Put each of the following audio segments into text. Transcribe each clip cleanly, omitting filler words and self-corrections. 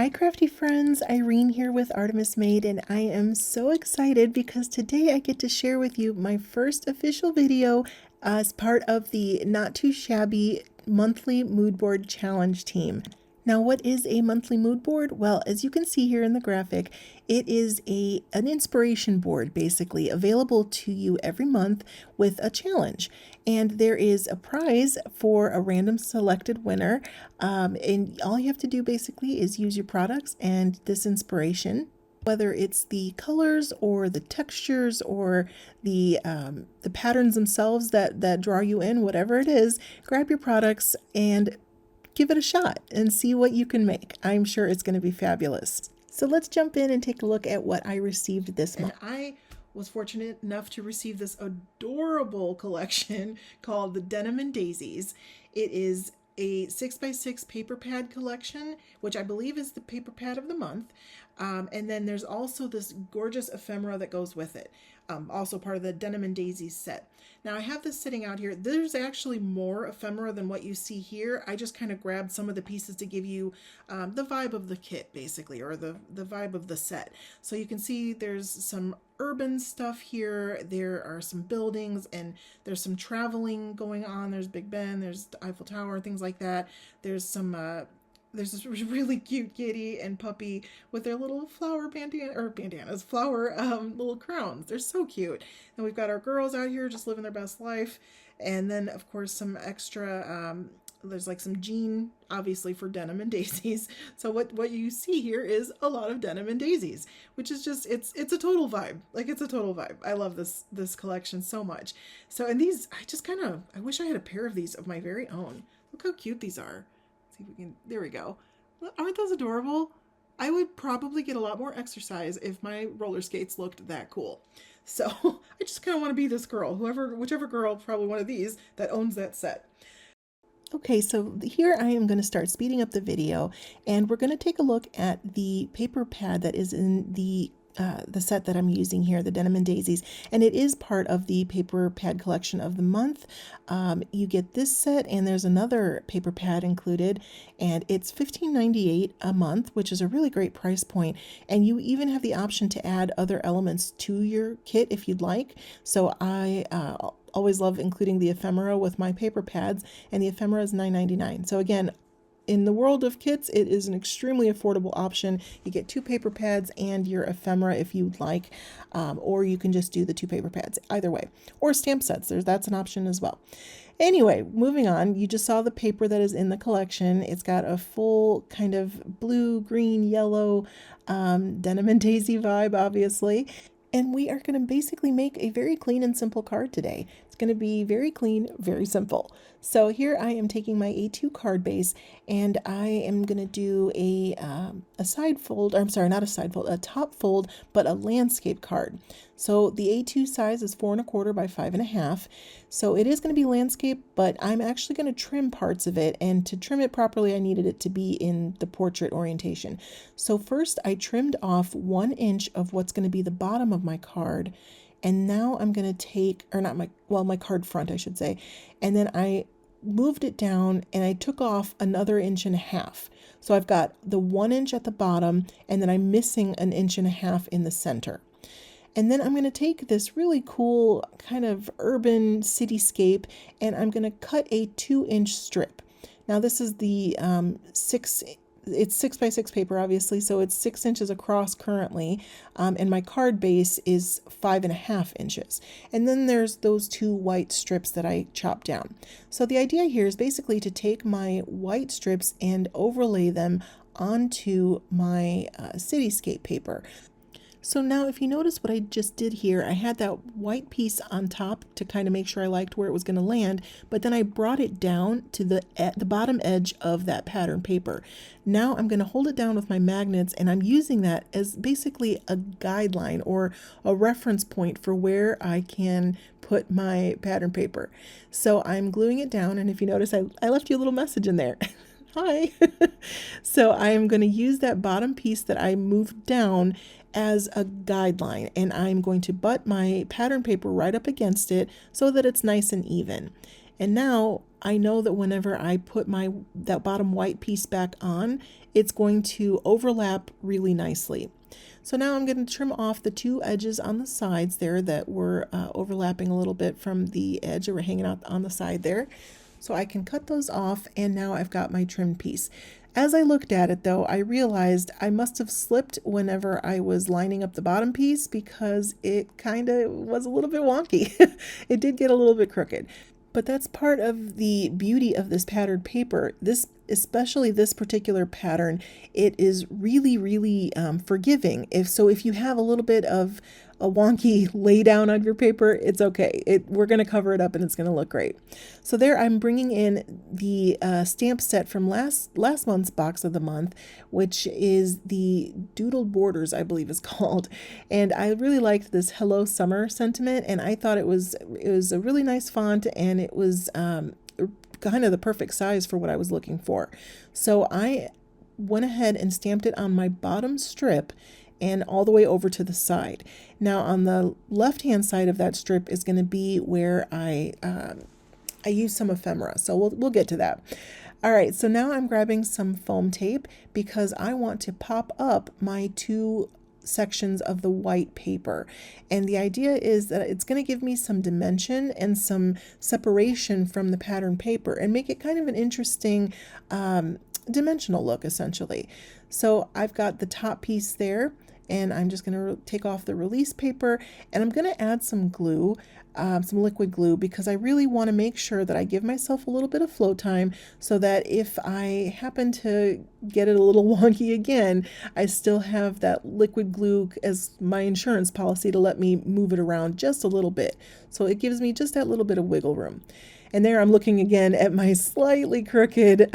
Hi crafty friends, Irene here with Artemis Made, and I am so excited because today I get to share with you my first official video as part of the Not Too Shabby monthly mood board challenge team. Now, what is a monthly mood board? Well, as you can see here in the graphic, it is an inspiration board basically available to you every month with a challenge. And there is a prize for a random selected winner. And all you have to do basically is use your products and this inspiration, whether it's the colors or the textures or the patterns themselves that draw you in, whatever it is, grab your products and give it a shot and see what you can make. I'm sure it's going to be fabulous. So let's jump in and take a look at what I received this month. And I was fortunate enough to receive this adorable collection called the Denim and Daisies. It is a 6x6 paper pad collection, which I believe is the paper pad of the month. And then there's also this gorgeous ephemera that goes with it, also part of the Denim and Daisies set. Now I have this sitting out here. There's actually more ephemera than what you see here. I just kind of grabbed some of the pieces to give you the vibe of the kit basically, or the vibe of the set. So you can see there's some urban stuff here, there are some buildings, and there's some traveling going on. There's Big Ben, there's the Eiffel Tower, things like that. There's some there's this really cute kitty and puppy with their little flower bandanas, flower little crowns. They're so cute. And we've got our girls out here just living their best life. And then of course some extra, there's like some jean, obviously for Denim and Daisies. So what you see here is a lot of Denim and Daisies, which is just, it's a total vibe. Like, it's a total vibe. I love this collection so much. So, and these, I wish I had a pair of these of my very own. Look how cute these are. See if we can, there we go. Aren't those adorable? I would probably get a lot more exercise if my roller skates looked that cool. So I just kind of want to be this girl, whichever girl, probably one of these, that owns that set. Okay, so here I am going to start speeding up the video, and we're going to take a look at the paper pad that is in the set that I'm using here, the Denim and Daisies, and it is part of the paper pad collection of the month. You get this set, and there's another paper pad included, and it's $15.98 a month, which is a really great price point. And you even have the option to add other elements to your kit if you'd like. So I always love including the ephemera with my paper pads, and the ephemera is $9.99. So again, in the world of kits, it is an extremely affordable option. You get 2 paper pads and your ephemera if you'd like, or you can just do the 2 paper pads, either way. Or stamp sets, that's an option as well. Anyway, moving on, you just saw the paper that is in the collection. It's got a full kind of blue, green, yellow Denim and Daisy vibe, obviously. And we are going to basically make a very clean and simple card today. It's going to be very clean, very simple. So here I am taking my A2 card base, and I am going to do a side fold, or I'm sorry, not a side fold, a top fold, but a landscape card. So the A2 size is 4 1/4 by 5 1/2. So it is going to be landscape, but I'm actually going to trim parts of it, and to trim it properly, I needed it to be in the portrait orientation. So first I trimmed off 1 inch of what's going to be the bottom of my card. And now I'm going to take, or not my card front, I should say. And then I moved it down and I took off another 1.5 inches. So I've got the 1 inch at the bottom, and then I'm missing 1.5 inches in the center. And then I'm going to take this really cool kind of urban cityscape, and I'm going to cut a 2-inch strip. Now this is the it's 6x6 paper, obviously, so it's 6 inches across currently, and my card base is 5.5 inches. And then there's those 2 white strips that I chopped down. So the idea here is basically to take my white strips and overlay them onto my cityscape paper. So now if you notice what I just did here, I had that white piece on top to kind of make sure I liked where it was going to land, but then I brought it down to the bottom edge of that pattern paper. Now I'm going to hold it down with my magnets, and I'm using that as basically a guideline or a reference point for where I can put my pattern paper. So I'm gluing it down, and if you notice, I left you a little message in there. Hi. So I'm going to use that bottom piece that I moved down as a guideline, and I'm going to butt my pattern paper right up against it so that it's nice and even. And now I know that whenever I put that bottom white piece back on, it's going to overlap really nicely. So now I'm going to trim off the two edges on the sides there that were overlapping a little bit from the edge that were hanging out on the side there. So I can cut those off, and now I've got my trimmed piece. As I looked at it though, I realized I must have slipped whenever I was lining up the bottom piece because it kind of was a little bit wonky. It did get a little bit crooked. But that's part of the beauty of this patterned paper. Especially this particular pattern, it is really, really forgiving. If you have a little bit of a wonky lay down on your paper, it's okay. We're going to cover it up and it's going to look great. So there I'm bringing in the stamp set from last month's box of the month, which is the Doodle Borders, I believe is called. And I really liked this Hello Summer sentiment, and I thought it was a really nice font, and it was kind of the perfect size for what I was looking for. So I went ahead and stamped it on my bottom strip and all the way over to the side. Now on the left hand side of that strip is going to be where I use some ephemera, so we'll get to that. All right, so now I'm grabbing some foam tape because I want to pop up my two sections of the white paper, and the idea is that it's going to give me some dimension and some separation from the pattern paper and make it kind of an interesting dimensional look essentially. So I've got the top piece there, and I'm just going to take off the release paper, and I'm going to add some glue, some liquid glue, because I really want to make sure that I give myself a little bit of flow time so that if I happen to get it a little wonky again, I still have that liquid glue as my insurance policy to let me move it around just a little bit. So it gives me just that little bit of wiggle room. And there I'm looking again at my slightly crooked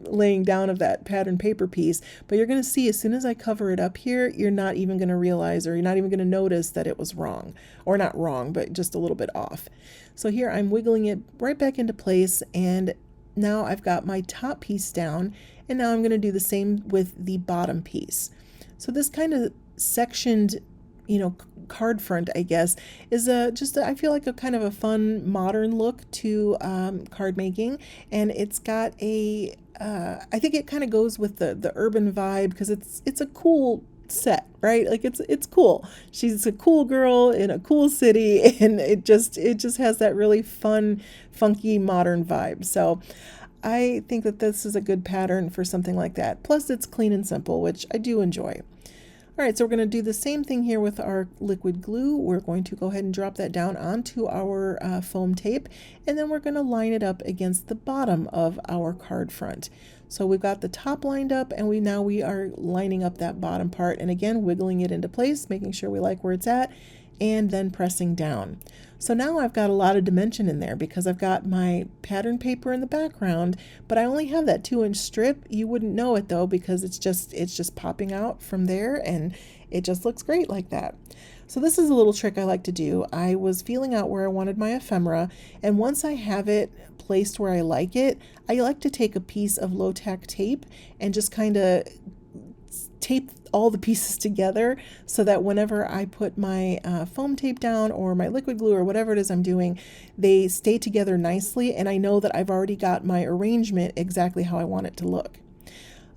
laying down of that pattern paper piece. But you're going to see as soon as I cover it up here, you're not even going to realize, or you're not even going to notice that it was wrong. Or not wrong, but just a little bit off. So here I'm wiggling it right back into place, and now I've got my top piece down, and now I'm going to do the same with the bottom piece. So this kind of sectioned, card front, I guess, is I feel like a kind of a fun modern look to card making, and it's got I think it kind of goes with the urban vibe because it's a cool set, right? Like it's cool. She's a cool girl in a cool city, and it just has that really fun, funky modern vibe. So I think that this is a good pattern for something like that. Plus it's clean and simple, which I do enjoy. All right, so we're going to do the same thing here with our liquid glue. We're going to go ahead and drop that down onto our foam tape, and then we're going to line it up against the bottom of our card front. So we've got the top lined up, and we are lining up that bottom part, and again wiggling it into place, making sure we like where it's at, and then pressing down. So now I've got a lot of dimension in there because I've got my pattern paper in the background, but I only have that 2-inch strip. You wouldn't know it though because it's just popping out from there, and it just looks great like that. So this is a little trick I like to do. I was feeling out where I wanted my ephemera, and once I have it placed where I like to take a piece of low-tack tape and just kind of tape all the pieces together so that whenever I put my foam tape down or my liquid glue or whatever it is I'm doing, they stay together nicely, and I know that I've already got my arrangement exactly how I want it to look.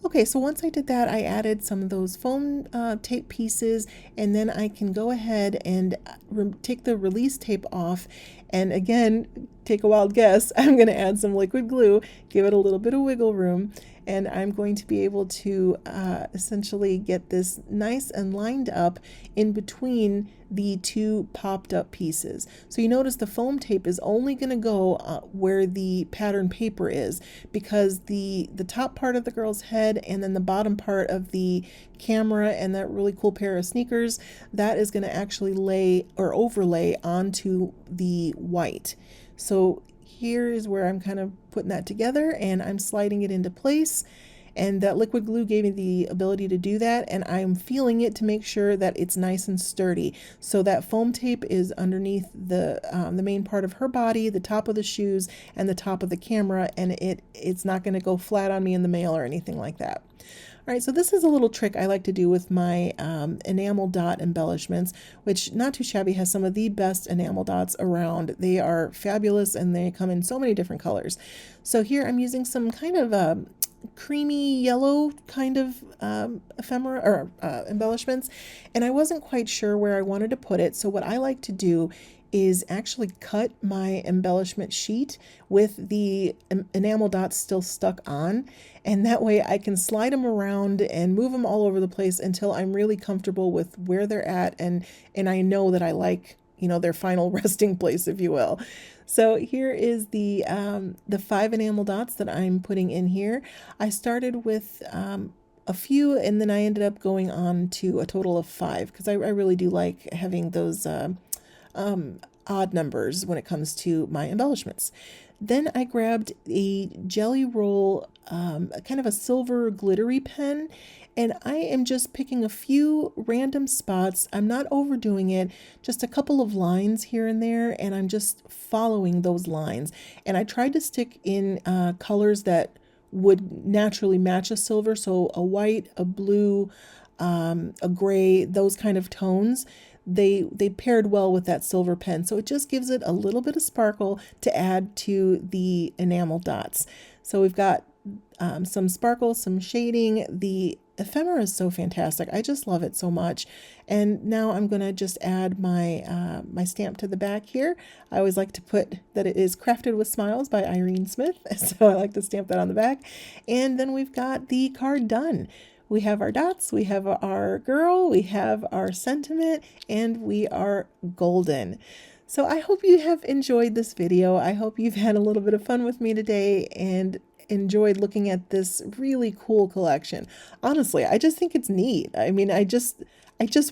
Okay, so once I did that, I added some of those foam tape pieces, and then I can go ahead and take the release tape off, and again, take a wild guess, I'm going to add some liquid glue, give it a little bit of wiggle room, and I'm going to be able to essentially get this nice and lined up in between the two popped up pieces. So you notice the foam tape is only going to go where the pattern paper is, because the top part of the girl's head and then the bottom part of the camera and that really cool pair of sneakers, that is going to actually lay or overlay onto the white. So here is where I'm kind of putting that together, and I'm sliding it into place, and that liquid glue gave me the ability to do that, and I'm feeling it to make sure that it's nice and sturdy. So that foam tape is underneath the main part of her body, the top of the shoes, and the top of the camera, and it's not going to go flat on me in the mail or anything like that. All right, so this is a little trick I like to do with my enamel dot embellishments, which Not Too Shabby has some of the best enamel dots around. They are fabulous and they come in so many different colors. So here I'm using some kind of creamy yellow kind of ephemera or embellishments, and I wasn't quite sure where I wanted to put it. So what I like to do is actually cut my embellishment sheet with the enamel dots still stuck on, and that way I can slide them around and move them all over the place until I'm really comfortable with where they're at, and I know that I like, you know, their final resting place, if you will. So here is the 5 enamel dots that I'm putting in here. I started with a few, and then I ended up going on to a total of 5 because I really do like having those odd numbers when it comes to my embellishments. Then I grabbed a jelly roll, kind of a silver glittery pen, and I am just picking a few random spots. I'm not overdoing it, just a couple of lines here and there, and I'm just following those lines. And I tried to stick in colors that would naturally match a silver, so a white, a blue, a gray, those kind of tones. They paired well with that silver pen, so it just gives it a little bit of sparkle to add to the enamel dots. So we've got some sparkle, some shading. The ephemera is so fantastic. I just love it so much. And now I'm going to just add my my stamp to the back here. I always like to put that it is crafted with smiles by Irene Smith, so I like to stamp that on the back. And then we've got the card done. We have our dots, we have our girl, we have our sentiment, and we are golden. So I hope you have enjoyed this video. I hope you've had a little bit of fun with me today and enjoyed looking at this really cool collection. Honestly, I just think it's neat. I mean, I just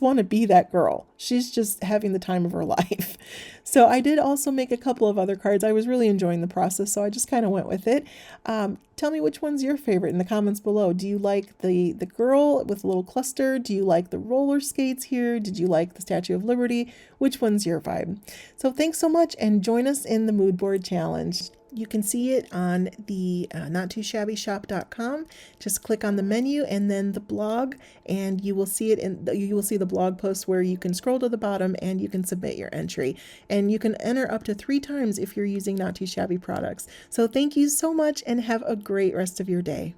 want to be that girl. She's just having the time of her life. So I did also make a couple of other cards. I was really enjoying the process, so I just kind of went with it. Tell me which one's your favorite in the comments below. Do you like the girl with a little cluster? Do you like the roller skates here? Did you like the Statue of Liberty? Which one's your vibe? So thanks so much, and join us in the mood board challenge. You can see it on the nottoshabbyshop.com. Just click on the menu and then the blog, and you will see it you will see the blog post where you can scroll to the bottom and you can submit your entry. And you can enter up to 3 times if you're using Not Too Shabby products. So thank you so much and have a great rest of your day.